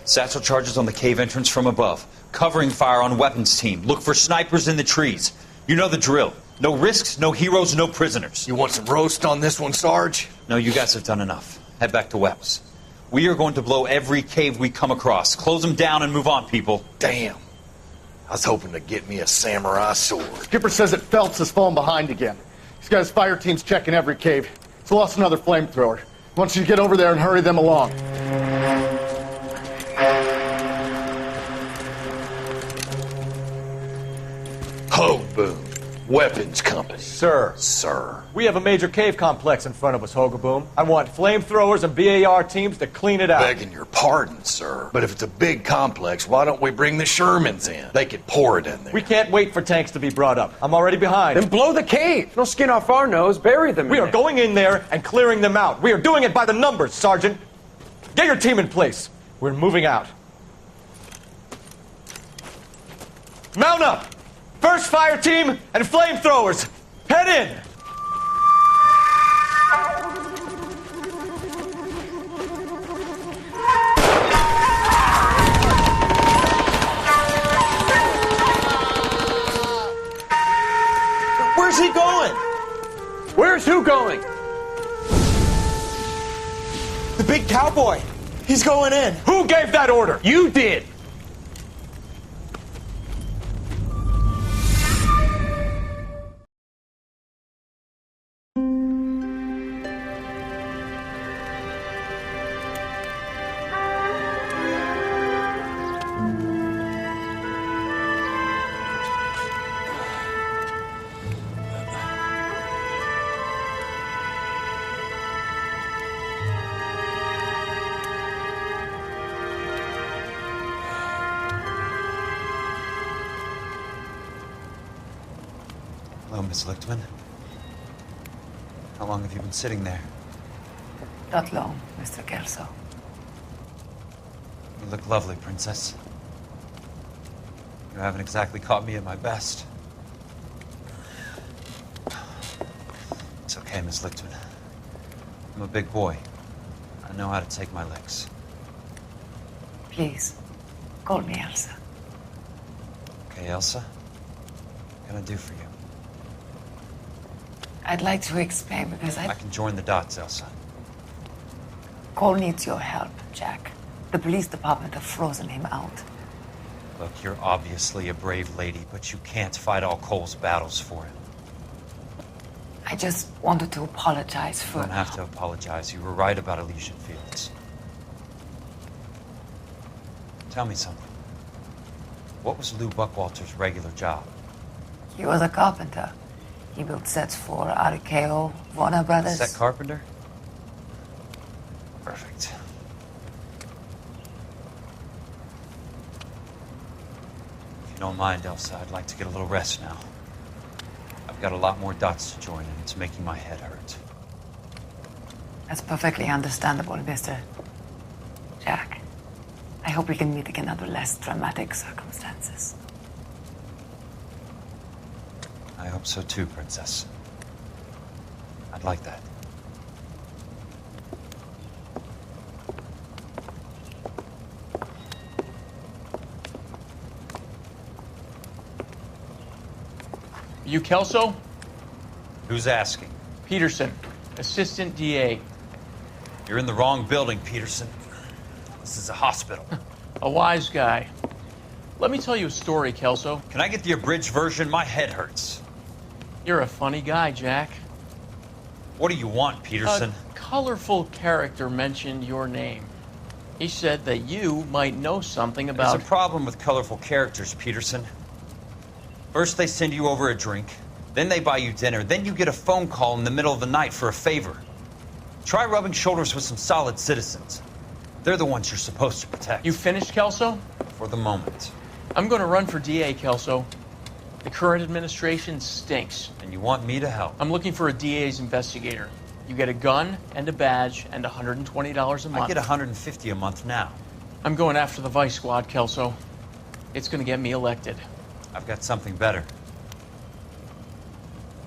Satchel charges on the cave entrance from above. Covering fire on weapons team. Look for snipers in the trees. You know the drill. No risks, no heroes, no prisoners. You want some roast on this one, Sarge? No, you guys have done enough. Head back to Webb's. We are going to blow every cave we come across. Close them down and move on, people. Damn. I was hoping to get me a samurai sword. Skipper says that Phelps has fallen behind again. He's got his fire teams checking every cave. He's lost another flamethrower. He wants you to get over there and hurry them along. Hoboom. Weapons Company. Sir. Sir. We have a major cave complex in front of us, Hogaboom. I want flamethrowers and BAR teams to clean it out. Begging your pardon, sir. But if it's a big complex, why don't we bring the Shermans in? They could pour it in there. We can't wait for tanks to be brought up. I'm already behind. Then blow the cave. No skin off our nose. Bury them. We are going in there and clearing them out. We are doing it by the numbers, Sergeant. Get your team in place. We're moving out. Mount up! First fire team and flamethrowers. Head in! Where's he going? Where's who going? The big cowboy. He's going in. Who gave that order? You did. Hello, Miss Lichtman. How long have you been sitting there? Not long, Mr. Kelso. You look lovely, Princess. You haven't exactly caught me at my best. It's okay, Miss Lichtman. I'm a big boy. I know how to take my licks. Please, call me Elsa. Okay, Elsa? What can I do for you? I'd like to explain because I can join the dots, Elsa. Cole needs your help, Jack. The police department have frozen him out. Look, you're obviously a brave lady, but you can't fight all Cole's battles for him. I just wanted to apologize for... You don't have to apologize. You were right about Elysian Fields. Tell me something. What was Lou Buckwalter's regular job? He was a carpenter. He built sets for RKO, Warner Brothers. Set carpenter? Perfect. If you don't mind, Elsa, I'd like to get a little rest now. I've got a lot more dots to join, and it's making my head hurt. That's perfectly understandable, Mr. Jack. I hope we can meet again under less dramatic circumstances. I hope so too, Princess. I'd like that. You Kelso? Who's asking? Peterson, Assistant DA. You're in the wrong building, Peterson. This is a hospital. A wise guy. Let me tell you a story, Kelso. Can I get the abridged version? My head hurts. You're a funny guy, Jack. What do you want, Peterson? A colorful character mentioned your name. He said that you might know something about... There's a problem with colorful characters, Peterson. First they send you over a drink, then they buy you dinner, then you get a phone call in the middle of the night for a favor. Try rubbing shoulders with some solid citizens. They're the ones you're supposed to protect. You finished, Kelso? For the moment. I'm going to run for DA, Kelso. The current administration stinks. And you want me to help? I'm looking for a DA's investigator. You get a gun and a badge and $120 a month. I get $150 a month now. I'm going after the Vice Squad, Kelso. It's going to get me elected. I've got something better.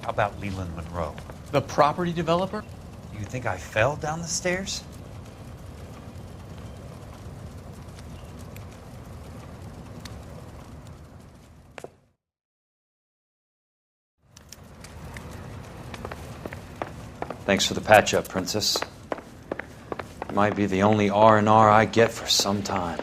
How about Leland Monroe? The property developer? Do you think I fell down the stairs? Thanks for the patch-up, Princess. Might be the only R&R I get for some time.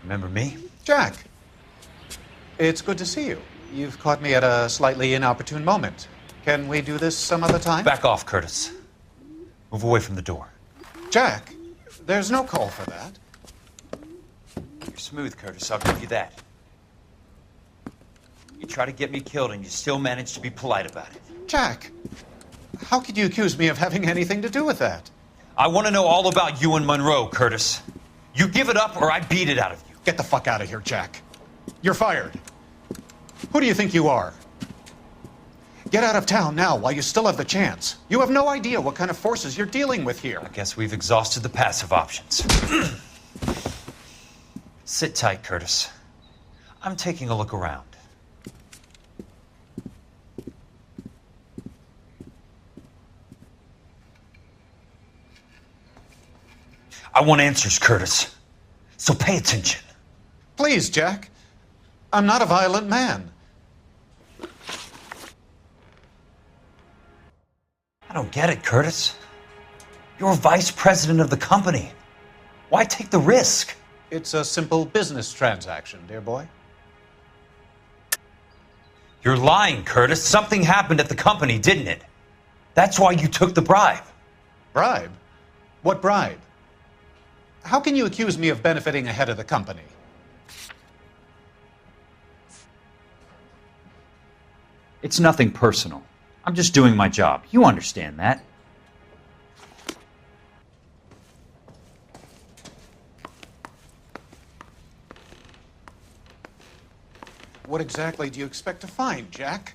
Remember me? Jack, it's good to see you. You've caught me at a slightly inopportune moment. Can we do this some other time? Back off, Curtis. Move away from the door. Jack, there's no call for that. You're smooth, Curtis, I'll give you that. You try to get me killed and you still manage to be polite about it. Jack, how could you accuse me of having anything to do with that? I want to know all about you and Monroe, Curtis. You give it up or I beat it out of you. Get the fuck out of here, Jack. You're fired. Who do you think you are? Get out of town now while you still have the chance. You have no idea what kind of forces you're dealing with here. I guess we've exhausted the passive options. Sit tight, Curtis. I'm taking a look around. I want answers, Curtis. So pay attention. Please, Jack. I'm not a violent man. I don't get it, Curtis. You're vice president of the company. Why take the risk? It's a simple business transaction, dear boy. You're lying, Curtis. Something happened at the company, didn't it? That's why you took the bribe. Bribe? What bribe? How can you accuse me of benefiting ahead of the company? It's nothing personal. I'm just doing my job. You understand that. What exactly do you expect to find, Jack?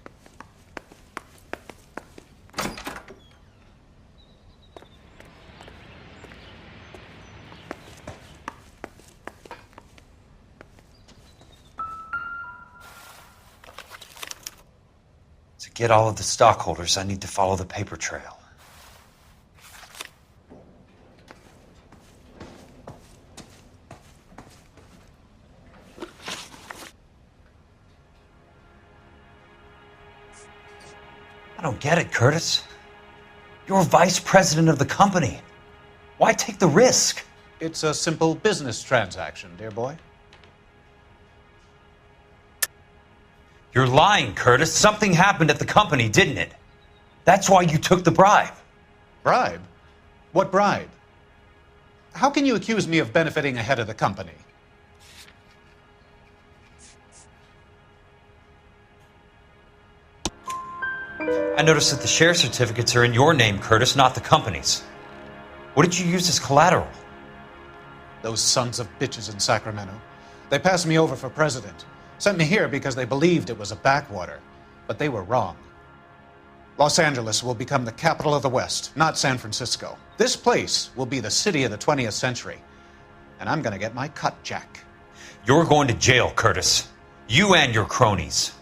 To get all of the stockholders, I need to follow the paper trail. I don't get it, Curtis. You're vice president of the company. Why take the risk? It's a simple business transaction, dear boy. You're lying, Curtis. Something happened at the company, didn't it? That's why you took the bribe. Bribe? What bribe? How can you accuse me of benefiting ahead of the company? I noticed that the share certificates are in your name, Curtis, not the company's. What did you use as collateral? Those sons of bitches in Sacramento. They passed me over for president. Sent me here because they believed it was a backwater. But they were wrong. Los Angeles will become the capital of the West, not San Francisco. This place will be the city of the 20th century. And I'm gonna get my cut, Jack. You're going to jail, Curtis. You and your cronies.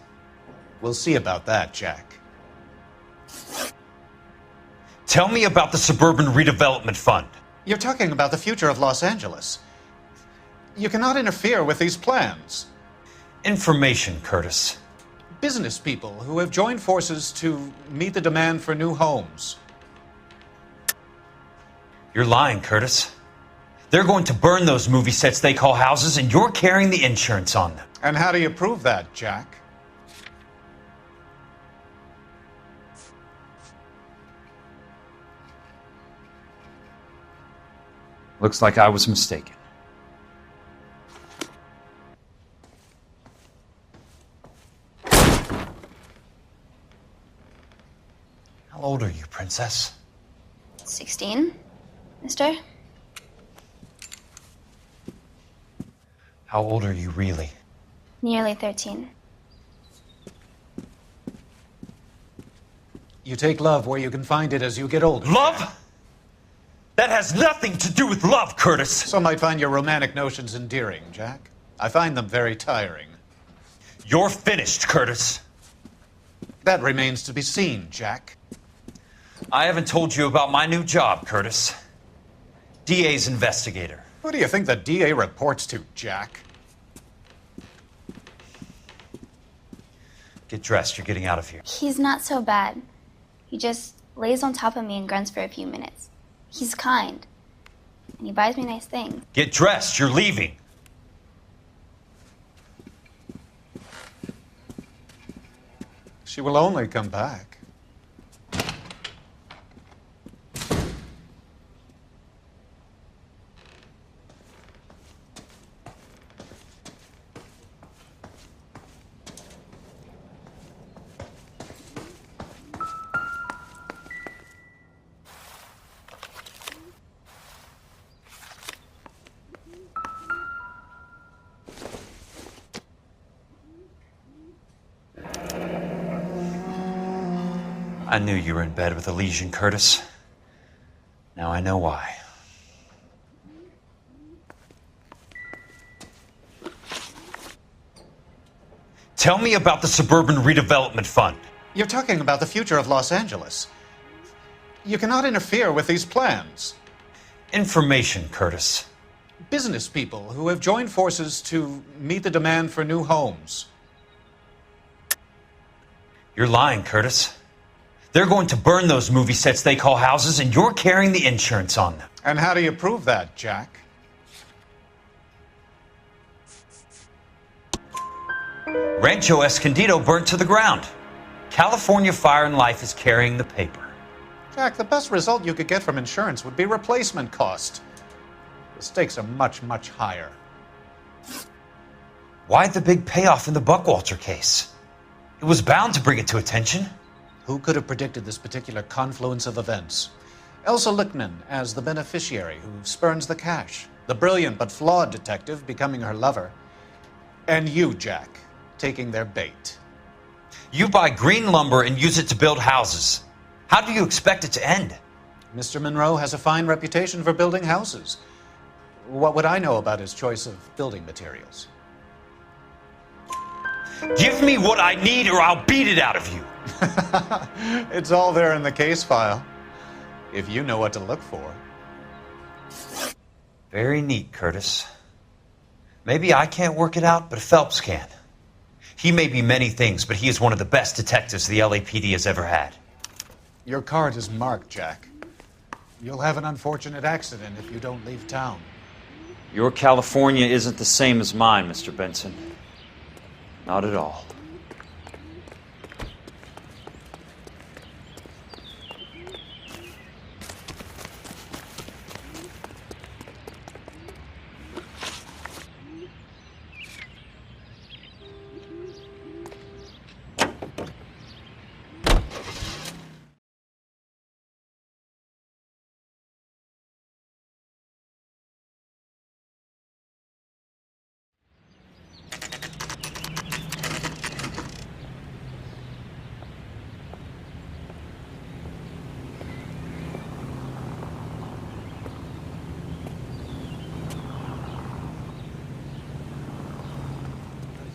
We'll see about that, Jack. Tell me about the Suburban Redevelopment Fund. You're talking about the future of Los Angeles. You cannot interfere with these plans. Information, Curtis. Business people who have joined forces to meet the demand for new homes. You're lying, Curtis. They're going to burn those movie sets they call houses, and you're carrying the insurance on them. And how do you prove that, Jack? Looks like I was mistaken. How old are you, Princess? 16, mister? How old are you really? Nearly 13. You take love where you can find it as you get older. Love? That has nothing to do with love, Curtis. Some might find your romantic notions endearing, Jack. I find them very tiring. You're finished, Curtis. That remains to be seen, Jack. I haven't told you about my new job, Curtis. DA's investigator. Who do you think the DA reports to, Jack? Get dressed, you're getting out of here. He's not so bad. He just lays on top of me and grunts for a few minutes. He's kind. And he buys me nice things. Get dressed, you're leaving. She will only come back. I knew you were in bed with a lesion, Curtis. Now I know why. Tell me about the Suburban Redevelopment Fund. You're talking about the future of Los Angeles. You cannot interfere with these plans. Information, Curtis. Business people who have joined forces to meet the demand for new homes. You're lying, Curtis. They're going to burn those movie sets they call houses, and you're carrying the insurance on them. And how do you prove that, Jack? Rancho Escondido burnt to the ground. California Fire and Life is carrying the paper. Jack, the best result you could get from insurance would be replacement cost. The stakes are much, much higher. Why the big payoff in the Buckwalter case? It was bound to bring it to attention. Who could have predicted this particular confluence of events? Elsa Lichtman as the beneficiary who spurns the cash, the brilliant but flawed detective becoming her lover, and you, Jack, taking their bait. You buy green lumber and use it to build houses. How do you expect it to end? Mr. Monroe has a fine reputation for building houses. What would I know about his choice of building materials? Give me what I need or I'll beat it out of you. It's all there in the case file, if you know what to look for. Very neat, Curtis. Maybe I can't work it out, but Phelps can. He may be many things, but he is one of the best detectives the LAPD has ever had. Your card is marked, Jack. You'll have an unfortunate accident if you don't leave town. Your California isn't the same as mine, Mr. Benson. Not at all.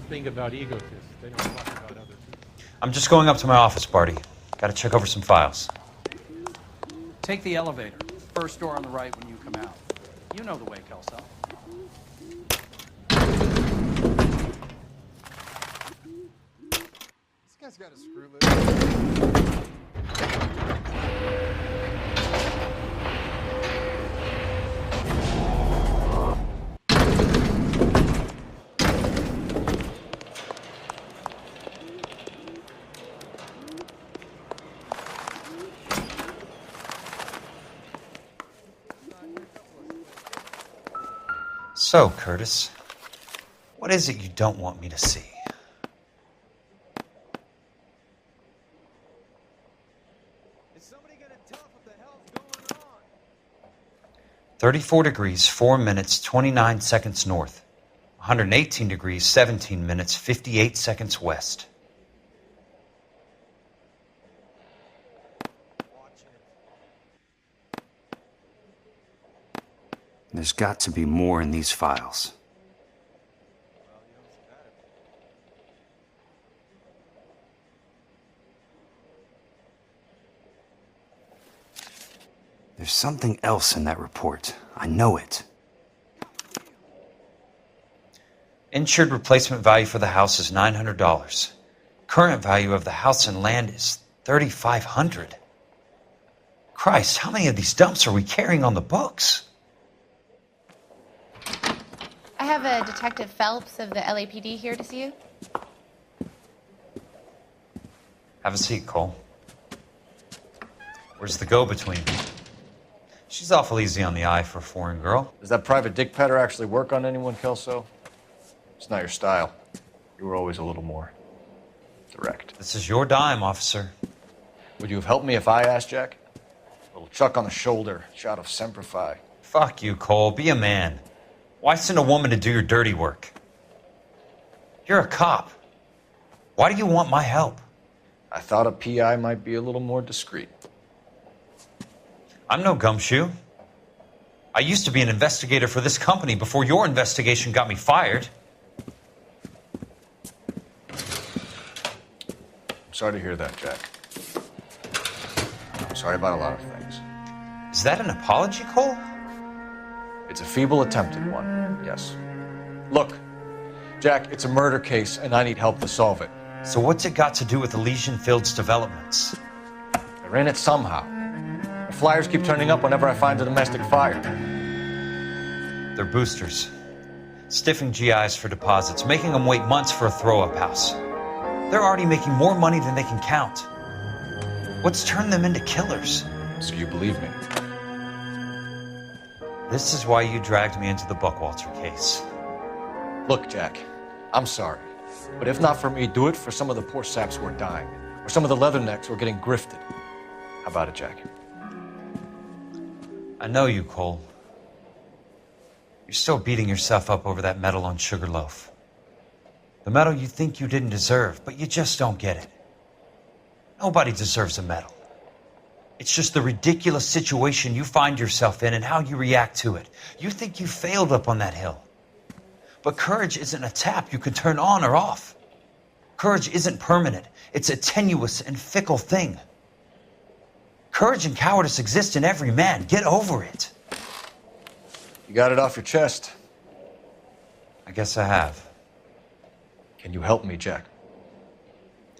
Thing about egotists, they don't talk about other people. I'm just going up to my office, Barty. Gotta check over some files. Take the elevator. First door on the right when you come out. You know the way, Kelso. This guy's got a screw loose. So, Curtis, what is it you don't want me to see? Is somebody gonna tell us what the hell's going on? 34 degrees, 4 minutes, 29 seconds north. 118 degrees, 17 minutes, 58 seconds west. There's got to be more in these files. There's something else in that report. I know it. Insured replacement value for the house is $900. Current value of the house and land is $3,500. Christ, how many of these dumps are we carrying on the books? I have a Detective Phelps of the LAPD here to see you. Have a seat, Cole. Where's the go-between? She's awful easy on the eye for a foreign girl. Does that private dick petter actually work on anyone, Kelso? It's not your style. You were always a little more direct. This is your dime, officer. Would you have helped me if I asked, Jack? A little chuck on the shoulder, shot of Semper Fi. Fuck you, Cole. Be a man. Why send a woman to do your dirty work? You're a cop. Why do you want my help? I thought a PI might be a little more discreet. I'm no gumshoe. I used to be an investigator for this company before your investigation got me fired. I'm sorry to hear that, Jack. I'm sorry about a lot of things. Is that an apology, Cole? It's a feeble attempt at one, yes. Look, Jack, it's a murder case, and I need help to solve it. So what's it got to do with Elysian Fields developments? They're in it somehow. The flyers keep turning up whenever I find a domestic fire. They're boosters. Stiffing GIs for deposits, making them wait months for a throw-up house. They're already making more money than they can count. What's turned them into killers? So you believe me? This is why you dragged me into the Buckwalter case. Look, Jack, I'm sorry. But if not for me, do it for some of the poor saps who are dying. Or some of the leathernecks who are getting grifted. How about it, Jack? I know you, Cole. You're still beating yourself up over that medal on Sugarloaf. The medal you think you didn't deserve, but you just don't get it. Nobody deserves a medal. It's just the ridiculous situation you find yourself in and how you react to it. You think you failed up on that hill. But courage isn't a tap you can turn on or off. Courage isn't permanent. It's a tenuous and fickle thing. Courage and cowardice exist in every man. Get over it. You got it off your chest. I guess I have. Can you help me, Jack?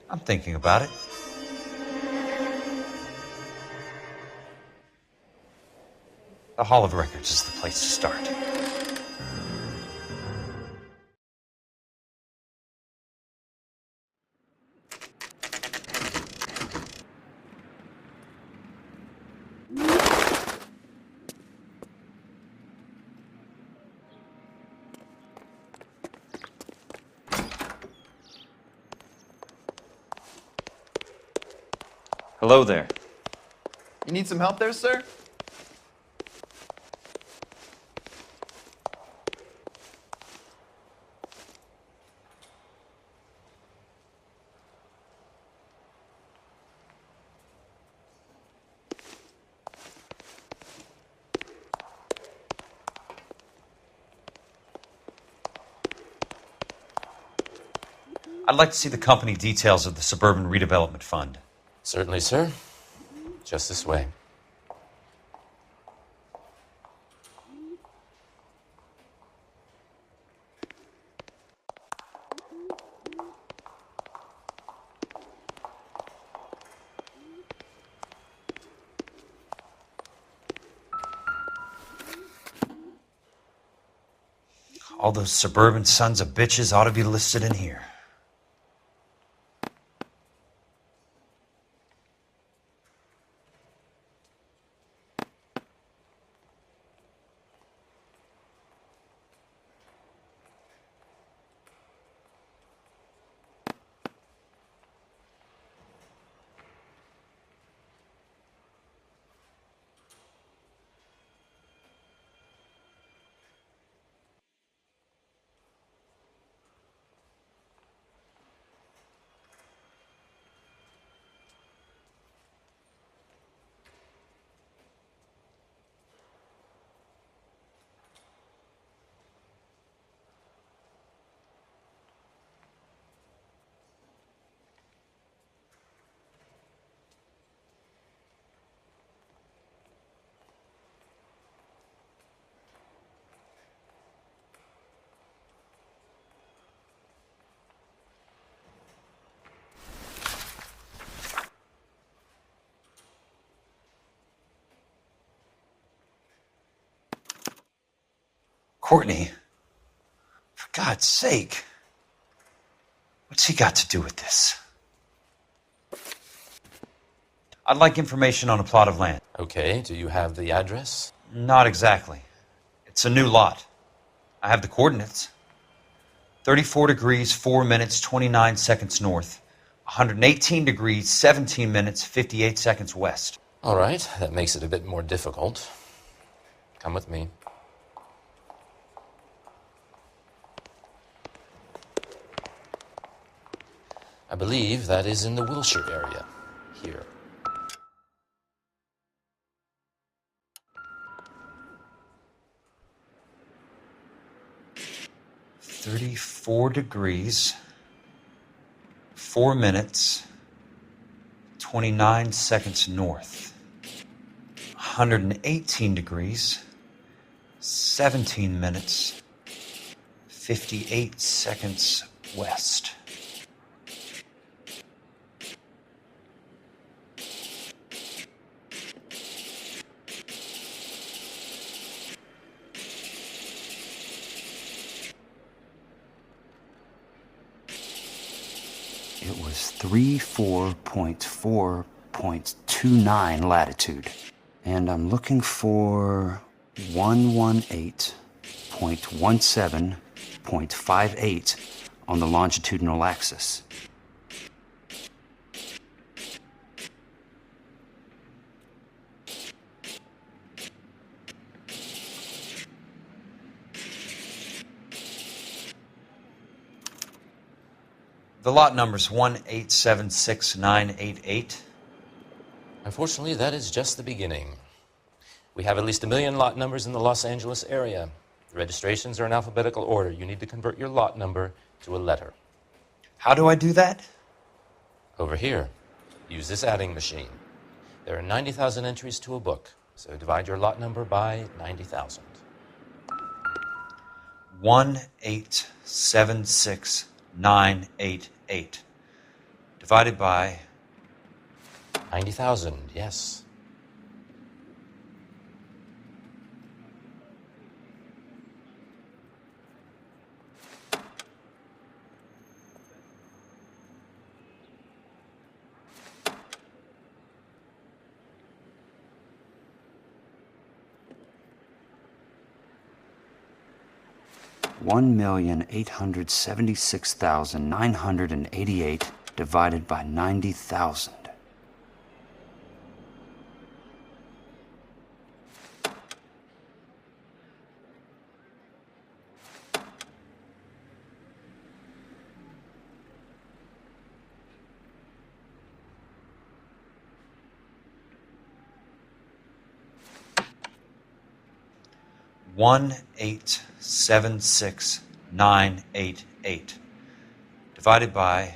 I'm thinking about it. The Hall of Records is the place to start. Hello there. You need some help there, sir? I'd like to see the company details of the Suburban Redevelopment Fund. Certainly, sir. Just this way. All those suburban sons of bitches ought to be listed in here. Courtney, for God's sake, what's he got to do with this? I'd like information on a plot of land. Okay, do you have the address? Not exactly. It's a new lot. I have the coordinates. 34 degrees, 4 minutes, 29 seconds north. 118 degrees, 17 minutes, 58 seconds west. All right, that makes it a bit more difficult. Come with me. I believe that is in the Wilshire area, here. "34 degrees, 4 minutes, 29 seconds north. 118 degrees, 17 minutes, 58 seconds west." It was 34.4.29 latitude. And I'm looking for 118.17.58 on the longitudinal axis. The lot number's 1876988. Unfortunately, that is just the beginning. We have at least 1 million lot numbers in the Los Angeles area. The registrations are in alphabetical order. You need to convert your lot number to a letter. How do I do that? Over here, use this adding machine. There are 90,000 entries to a book, so divide your lot number by 90,000. 1876988 divided by 90,000, yes. $1,876,988 divided by 90,000. $1,876,988 divided by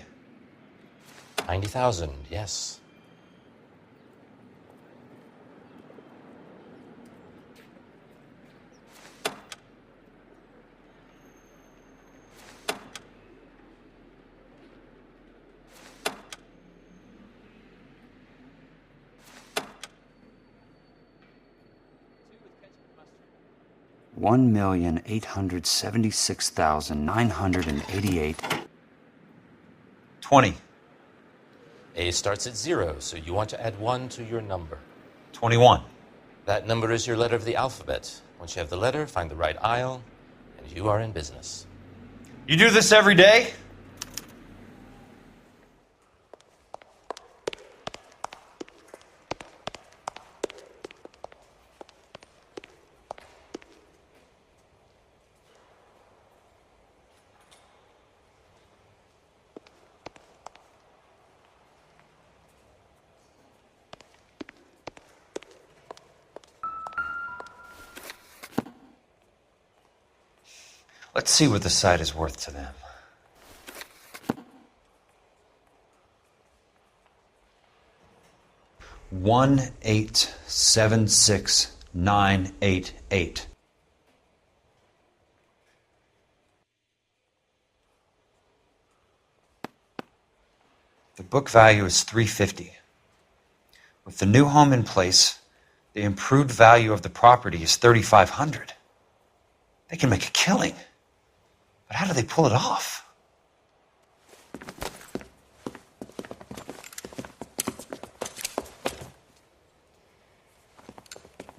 90,000, yes. $1,876,988. 20. A starts at 0, so you want to add 1 to your number. 21. That number is your letter of the alphabet. Once you have the letter, find the right aisle, and you are in business. You do this every day? Let's see what the site is worth to them. $1,876,988. The book value is $350. With the new home in place, the improved value of the property is $3,500. They can make a killing. But how do they pull it off?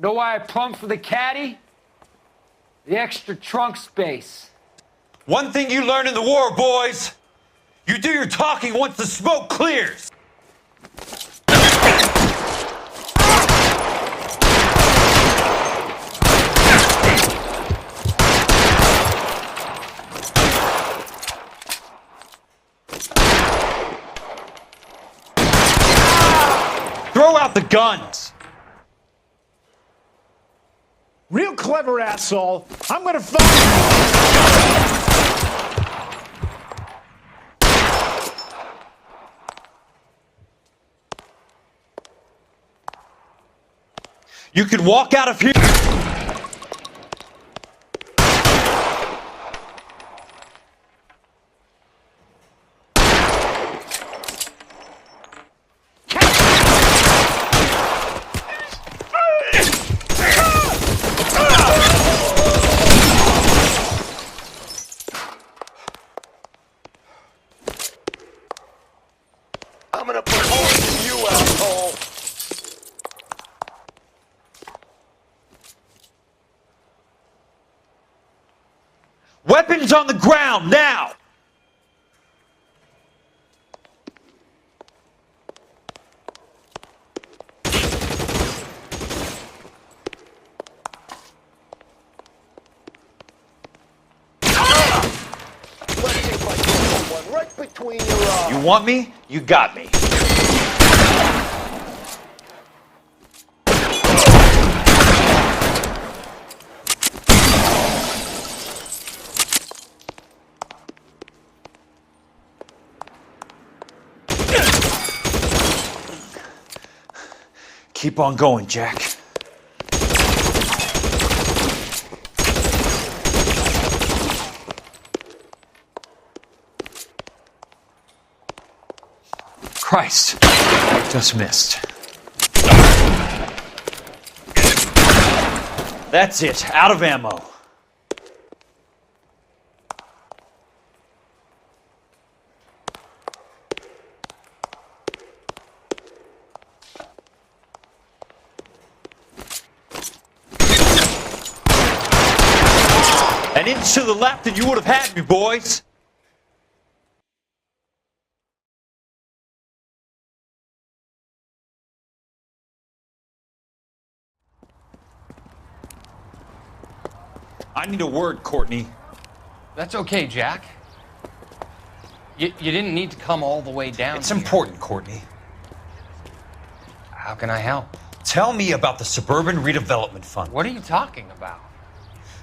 Know why I plumbed for the caddy? The extra trunk space. One thing you learn in the war, boys. You do your talking once the smoke clears. Throw out the guns. Real clever asshole. I'm gonna find. You can walk out of here. I'm gonna put holes in you, asshole. Weapons on the ground, now! Let's see if I can put one right between your eyes. You want me? You got me. Keep on going, Jack. Christ, just missed. That's it, out of ammo. An inch to the left and you would have had me, boys. I need a word, Courtney. That's okay, Jack. You didn't need to come all the way down. It's important, Courtney. How can I help? Tell me about the Suburban Redevelopment Fund. What are you talking about?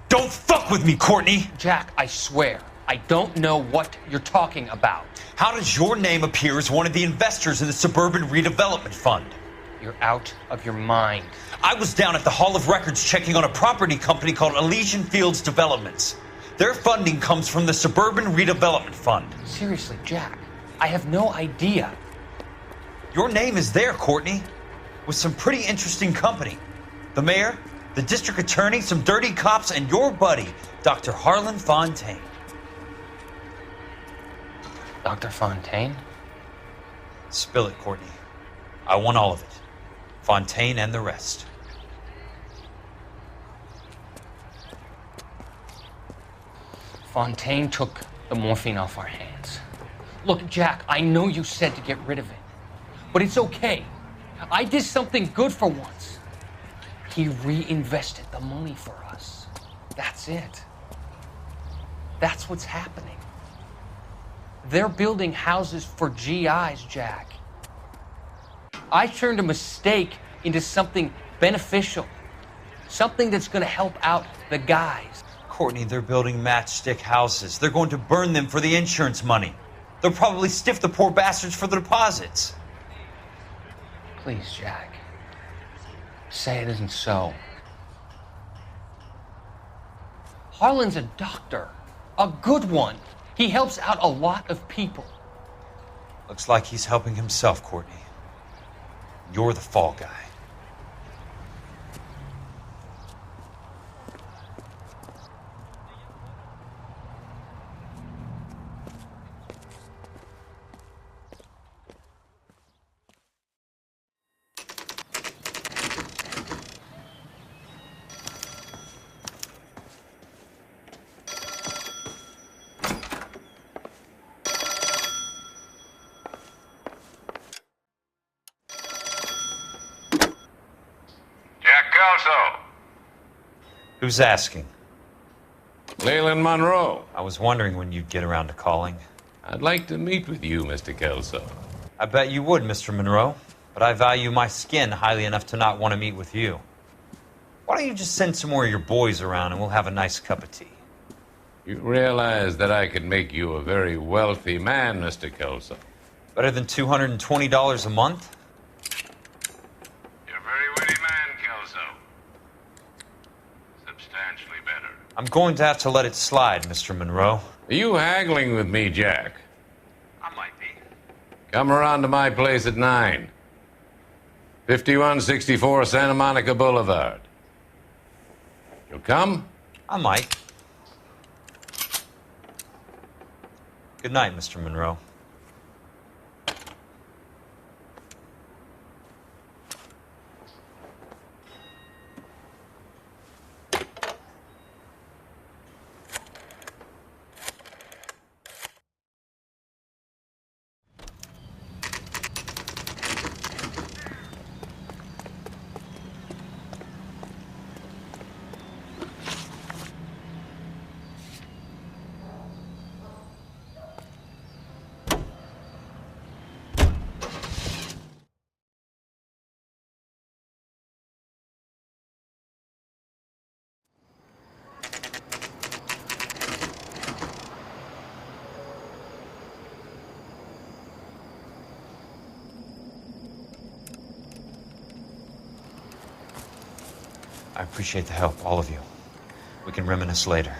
Don't fuck with me, Courtney! Jack, I swear, I don't know what you're talking about. How does your name appear as one of the investors in the Suburban Redevelopment Fund? You're out of your mind. I was down at the Hall of Records checking on a property company called Elysian Fields Developments. Their funding comes from the Suburban Redevelopment Fund. Seriously, Jack, I have no idea. Your name is there, Courtney, with some pretty interesting company. The mayor, the district attorney, some dirty cops, and your buddy, Dr. Harlan Fontaine. Dr. Fontaine? Spill it, Courtney. I want all of it. Fontaine and the rest. Fontaine took the morphine off our hands. Look, Jack, I know you said to get rid of it, but it's okay. I did something good for once. He reinvested the money for us. That's it. That's what's happening. They're building houses for GIs, Jack. I turned a mistake into something beneficial. Something that's going to help out the guys. Courtney, they're building matchstick houses. They're going to burn them for the insurance money. They'll probably stiff the poor bastards for the deposits. Please, Jack. Say it isn't so. Harlan's a doctor. A good one. He helps out a lot of people. Looks like he's helping himself, Courtney. You're the fall guy. Who's asking? Leyland Monroe. I was wondering when you'd get around to calling. I'd like to meet with you, Mr. Kelso. I bet you would, Mr. Monroe. But I value my skin highly enough to not want to meet with you. Why don't you just send some more of your boys around and we'll have a nice cup of tea? You realize that I could make you a very wealthy man, Mr. Kelso. Better than $220 a month? You're a very witty man, Kelso. Substantially better. I'm going to have to let it slide, Mr. Monroe. Are you haggling with me, Jack? I might be. Come around to my place at 9. 5164 Santa Monica Boulevard. You'll come? I might. Good night, Mr. Monroe. I appreciate the help, all of you. We can reminisce later.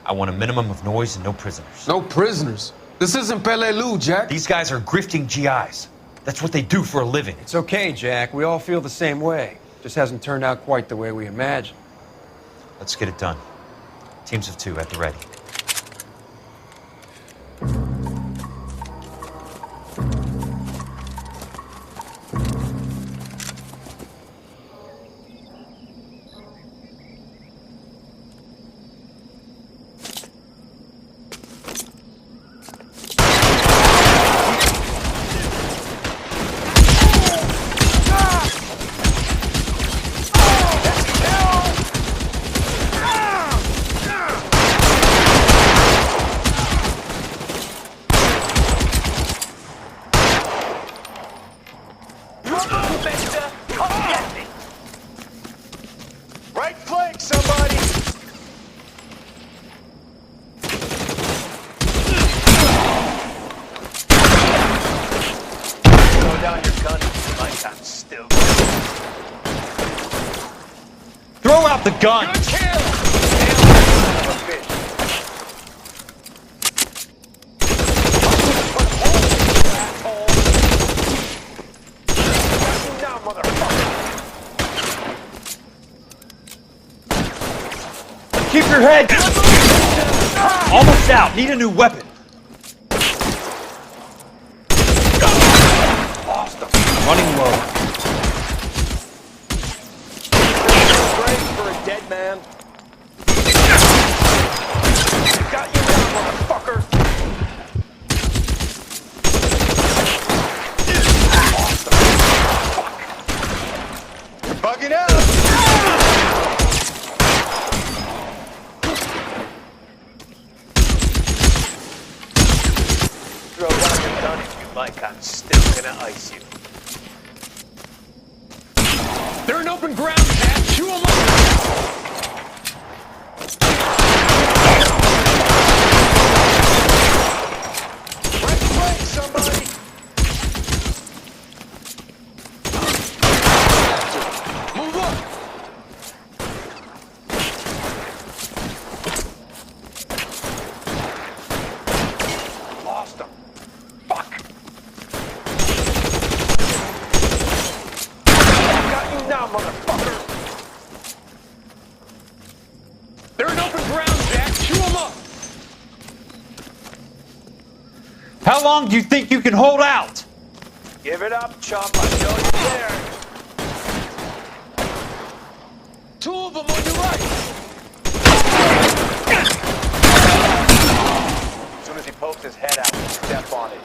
I want a minimum of noise and no prisoners. No prisoners? This isn't Peleliu, Jack. These guys are grifting GIs. That's what they do for a living. It's okay, Jack. We all feel the same way. Just hasn't turned out quite the way we imagined. Let's get it done. Teams of 2 at the ready. Right flank, somebody! Throw down your gun like I'm still. Throw out the gun! Good kill! Now, motherfucker! Keep your head! Almost out. Need a new weapon. Lost them. Running low. Great for a dead man. Got you now, motherfucker. Lost them. Fuck. You're bugging out. Throw down your gun if you like. I'm still gonna ice you. They're in open ground, Jack. Chew 'em up. Right flank, somebody! Move up. Lost them. Fuck. Got you now, motherfucker. They're in open ground, Jack. Chew 'em up. How long do you think you can hold out? Give it up, chump. I know you're there. 2 of them on your right. As soon as he pokes his head out, step on it.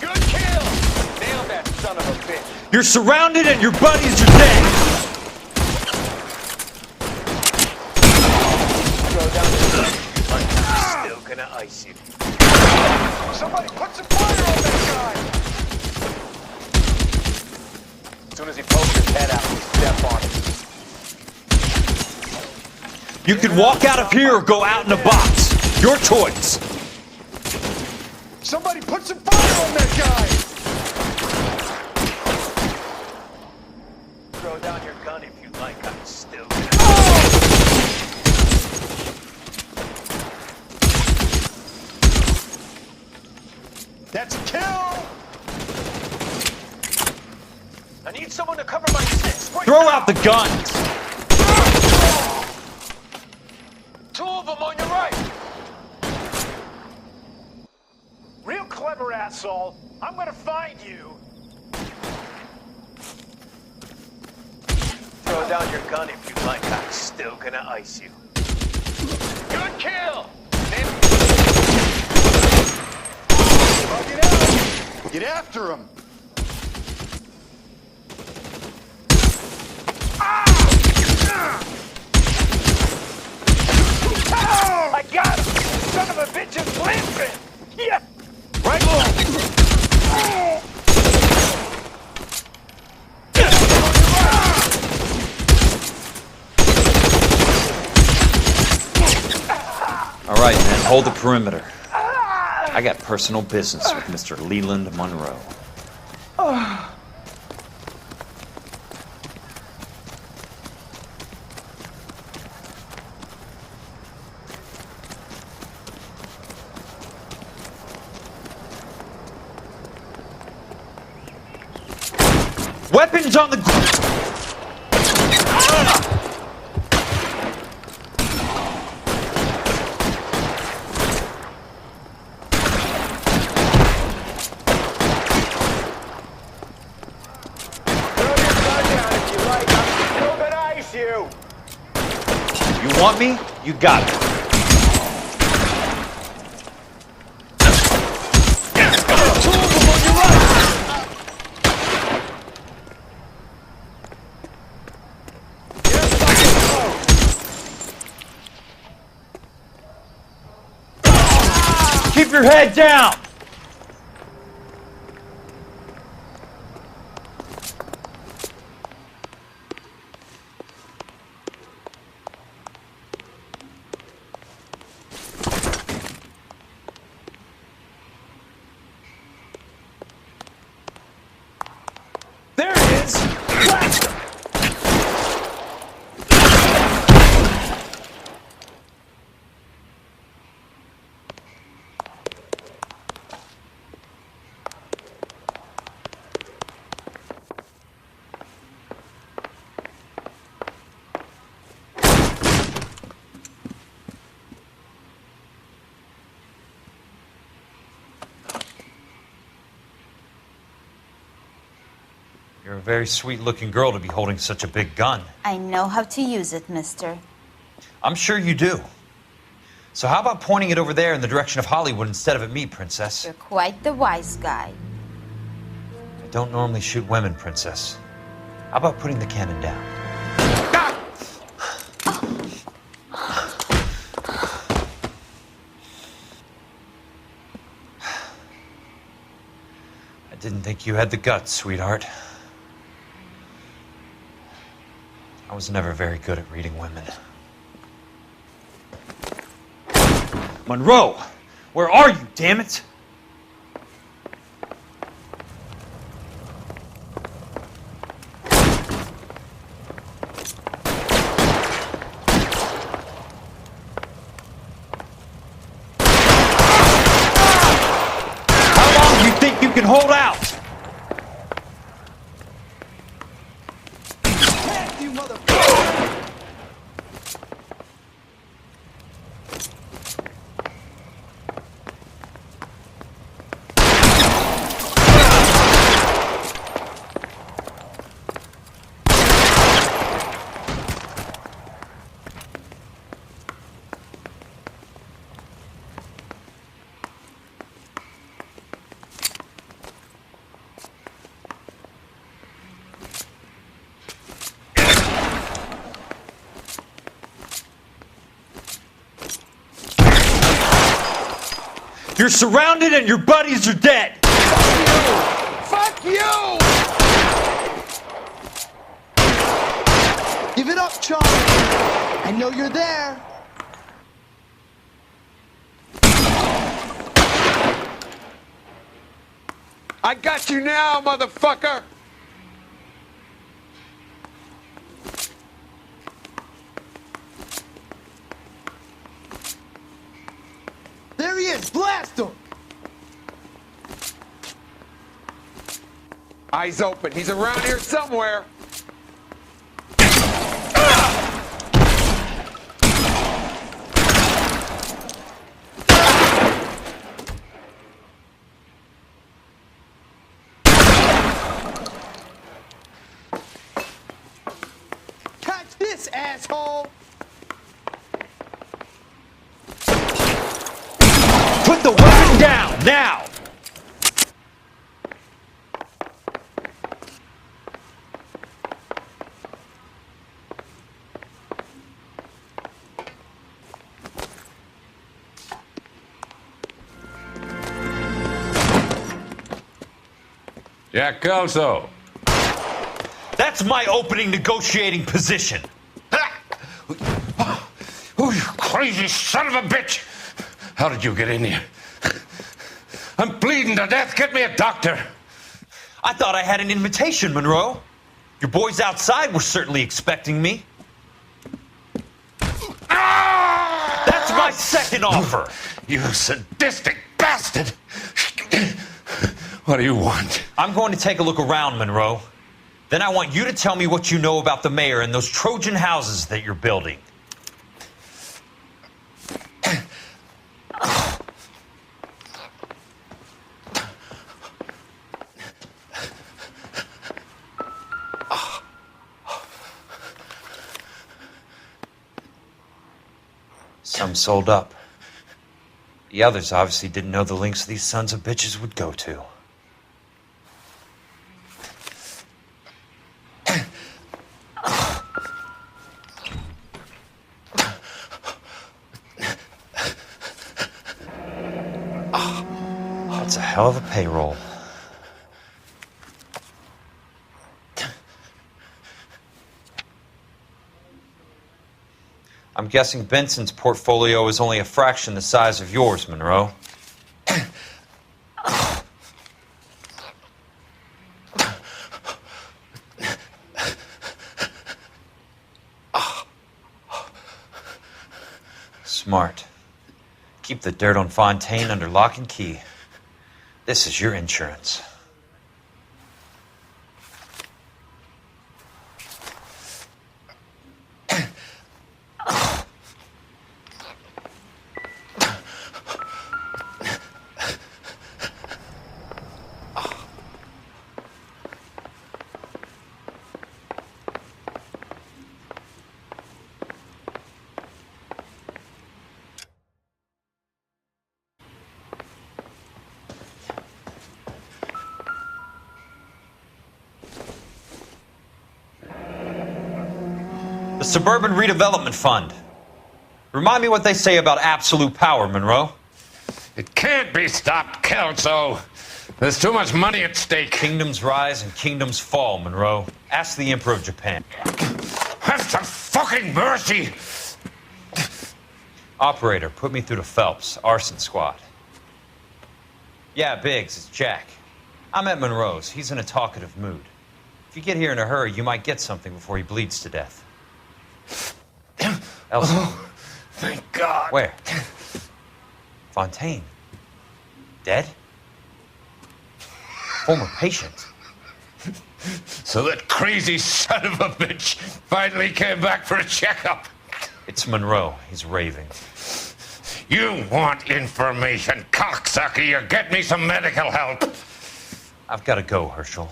Good kill! Nail that son of a bitch. You're surrounded and your buddies are dead! Throw down the gun. I'm still gonna ice you. Somebody put some fire on that guy! As soon as he pokes his head out, step on it. You can walk out of here or go out in a box. Your choice. Somebody put some fire on that guy! Throw down your gun if you like, I'm still gonna... That's a kill! I need someone to cover my six. Right Throw now. out the guns! Two of them on your right! Real clever, asshole. I'm gonna find you. Throw down your gun if you like. I'm still gonna ice you. Good kill! Get out! Get after him! I got him! Son of a bitch is limping! Yeah! Right on! All right, man, hold the perimeter. I got personal business with Mr. Leland Monroe. Weapons on the ground! You want me? You got it. Keep your head down! There it is! Blast him! You're a very sweet-looking girl to be holding such a big gun. I know how to use it, mister. I'm sure you do. So how about pointing it over there in the direction of Hollywood instead of at me, Princess? You're quite the wise guy. I don't normally shoot women, Princess. How about putting the cannon down? I didn't think you had the guts, sweetheart. I was never very good at reading women. Monroe! Where are you, damn it? How long do you think you can hold out? You're surrounded and your buddies are dead. Fuck you! Give it up, Charlie. I know you're there. I got you now, motherfucker! There he is. Blast him. Eyes open. He's around here somewhere. Catch this, asshole. Put the weapon down, now! Jack Kelso. That's my opening negotiating position. Oh, you crazy son of a bitch! How did you get in here? I'm bleeding to death. Get me a doctor. I thought I had an invitation, Monroe. Your boys outside were certainly expecting me. That's my second offer. You sadistic bastard! What do you want? I'm going to take a look around, Monroe. Then I want you to tell me what you know about the mayor and those Trojan houses that you're building. Some sold up. The others obviously didn't know the lengths these sons of bitches would go to. That's a hell of a payroll. I'm guessing Benson's portfolio is only a fraction the size of yours, Monroe. Smart. Keep the dirt on Fontaine under lock and key. This is your insurance. The Suburban Redevelopment Fund. Remind me what they say about absolute power, Monroe. It can't be stopped, Kelso. There's too much money at stake. Kingdoms rise and kingdoms fall, Monroe. Ask the Emperor of Japan. Have some fucking mercy! Operator, put me through to Phelps, arson squad. Yeah, Biggs, it's Jack. I'm at Monroe's. He's in a talkative mood. If you get here in a hurry, you might get something before he bleeds to death. Elsa. Oh, thank God. Where? Fontaine. Dead? Former patient. So that crazy son of a bitch finally came back for a checkup. It's Monroe. He's raving. You want information, cocksucker. You get me some medical help. I've got to go, Herschel.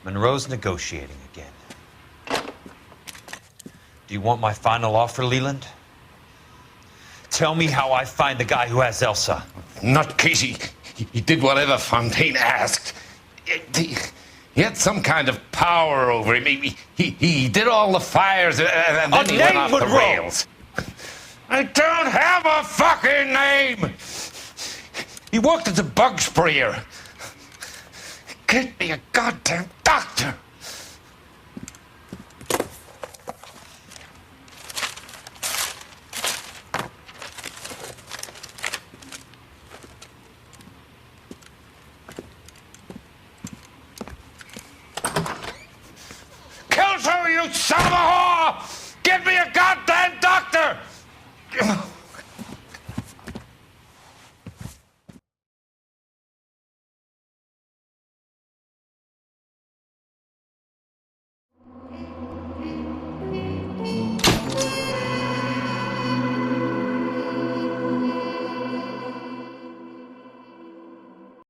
Monroe's negotiating again. Do you want my final offer, Leland? Tell me how I find the guy who has Elsa. Not Casey. He did whatever Fontaine asked. He had some kind of power over him. He did all the fires and then he went off the rails. I don't have a fucking name! He worked as a bug sprayer. Can't be a goddamn doctor.